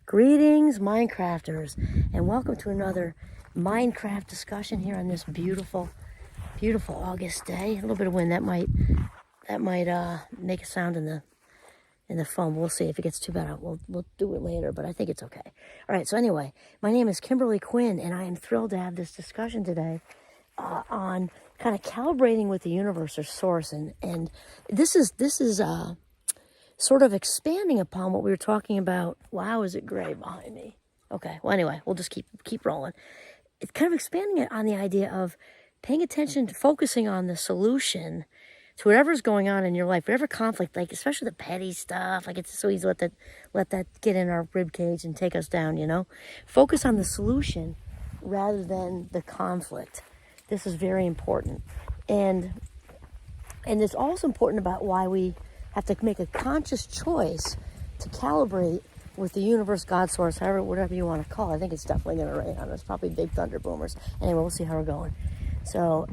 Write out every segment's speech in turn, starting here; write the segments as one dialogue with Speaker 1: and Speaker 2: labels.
Speaker 1: Greetings, Minecrafters, and welcome to another Minecraft discussion here on this beautiful, beautiful August day. A little bit of wind that might make a sound in the phone. We'll see if it gets too bad. We'll do it later, but I think it's okay. All right. So anyway, my name is Kimberly Quinn, and I am thrilled to have this discussion today on kind of calibrating with the universe or source, and this is sort of expanding upon what we were talking about. Wow, is it gray behind me? Okay, well, anyway, we'll just keep rolling. It's kind of expanding it on the idea of paying attention to focusing on the solution to whatever's going on in your life, whatever conflict, like especially the petty stuff. Like it's so easy to let that get in our rib cage and take us down, you know? Focus on the solution rather than the conflict. This is very important. And it's also important about why we have to make a conscious choice to calibrate with the universe, God, source, however, whatever you want to call it. I think it's definitely going to rain on us, probably big thunder boomers. Anyway, we'll see how we're going. So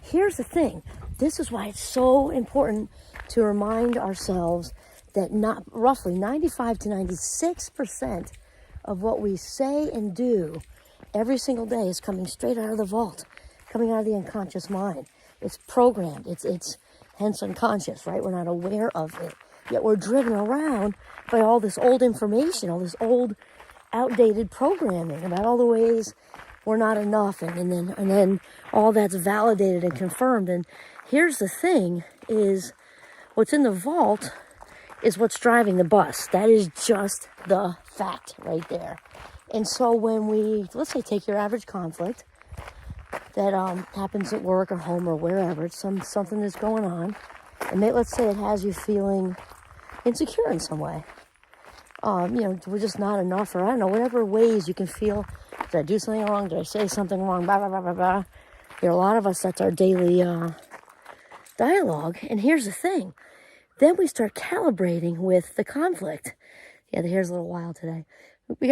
Speaker 1: here's the thing. This is why it's so important to remind ourselves that not roughly 95 to 96% of what we say and do every single day is coming straight out of the vault, coming out of the unconscious mind. It's programmed. It's hence unconscious, right? We're not aware of it. Yet we're driven around by all this old information, all this old outdated programming about all the ways we're not enough, and then all that's validated and confirmed. And here's the thing is what's in the vault is what's driving the bus. That is just the fact right there. And so when let's say take your average conflict that happens at work or home or wherever, it's something that's going on, and let's say it has you feeling insecure in some way. We're just not enough, or I don't know, whatever ways you can feel. Did I do something wrong? Did I say something wrong? Blah, blah, blah, blah, blah. A lot of us, that's our daily dialogue. And here's the thing. Then we start calibrating with the conflict. Yeah, the hair's a little wild today. We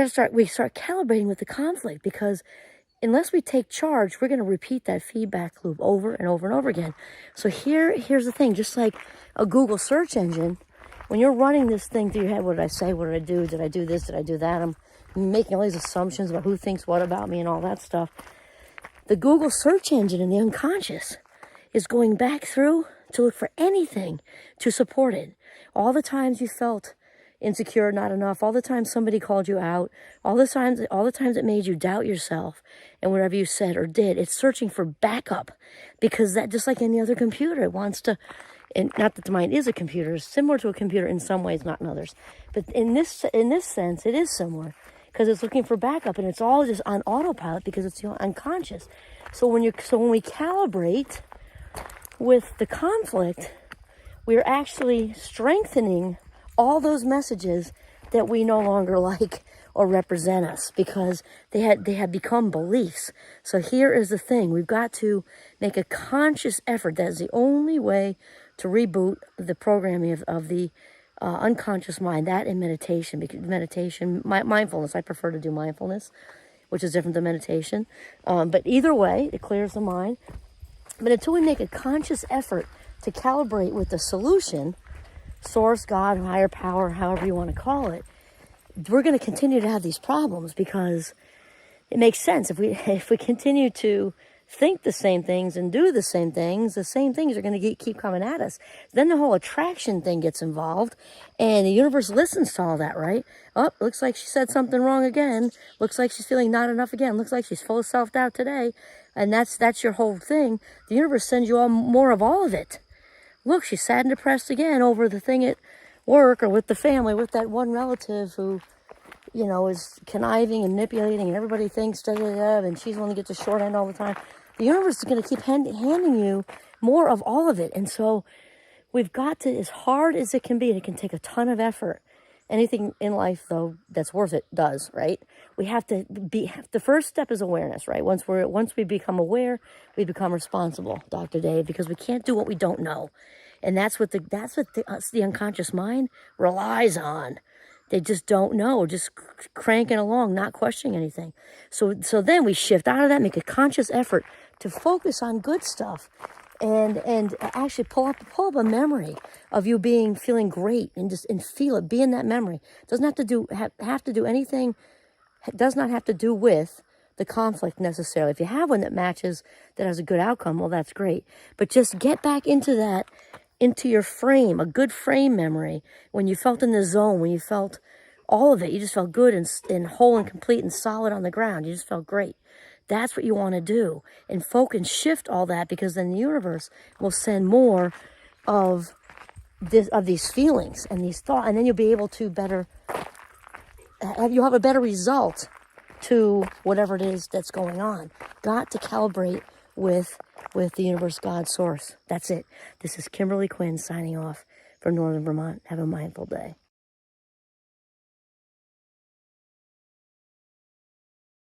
Speaker 1: start calibrating with the conflict, because unless we take charge, we're going to repeat that feedback loop over and over and over again. So here's the thing. Just like a Google search engine, when you're running this thing through your head, what did I say? What did I do? Did I do this? Did I do that? I'm making all these assumptions about who thinks what about me and all that stuff. The Google search engine in the unconscious is going back through to look for anything to support it. All the times you felt insecure, not enough, all the times somebody called you out, all the times it made you doubt yourself and whatever you said or did, it's searching for backup, because that, just like any other computer, it wants to, and not that the mind is a computer, it's similar to a computer in some ways, not in others, but in this sense, it is similar, because it's looking for backup, and it's all just on autopilot because it's unconscious. So when we calibrate with the conflict, we're actually strengthening all those messages that we no longer like or represent us, because they had become beliefs. So here is the thing. We've got to make a conscious effort. That is the only way to reboot the programming of the unconscious mind. That and meditation. Because mindfulness. I prefer to do mindfulness, which is different than meditation. But either way, it clears the mind. But until we make a conscious effort to calibrate with the solution, source, God, higher power, however you want to call it, we're going to continue to have these problems, because it makes sense. If we continue to think the same things and do the same things are going to keep coming at us. Then the whole attraction thing gets involved, and the universe listens to all that, right? Oh, looks like she said something wrong again. Looks like she's feeling not enough again. Looks like she's full of self-doubt today. And that's your whole thing. The universe sends you more of all of it. Look, she's sad and depressed again over the thing at work or with the family, with that one relative who, is conniving and manipulating, and everybody thinks and she's the one that gets the short end all the time. The universe is going to keep handing you more of all of it. And so we've got to, as hard as it can be, and it can take a ton of effort. Anything in life, though, that's worth it does, right? We have to the first step is awareness, right? Once we become aware, we become responsible, Dr. Dave, because we can't do what we don't know. And that's what the unconscious mind relies on. They just don't know, just cranking along, not questioning anything. So then we shift out of that, make a conscious effort to focus on good stuff and actually pull up a memory of you feeling great, and feel it. Be in that memory. Doesn't have to do anything. Does not have to do with the conflict necessarily. If you have one that matches, that has a good outcome, well, that's great. But just get back into your frame, a good frame memory, when you felt in the zone, when you felt all of it. You just felt good and whole and complete and solid on the ground. You just felt great. That's what you want to do, and focus and shift all that, because then the universe will send more of these feelings and these thoughts, and then you'll be able to you'll have a better result to whatever it is that's going on. Got to calibrate with the universe, God, source. That's it. This is Kimberly Quinn signing off from Northern Vermont. Have a mindful day.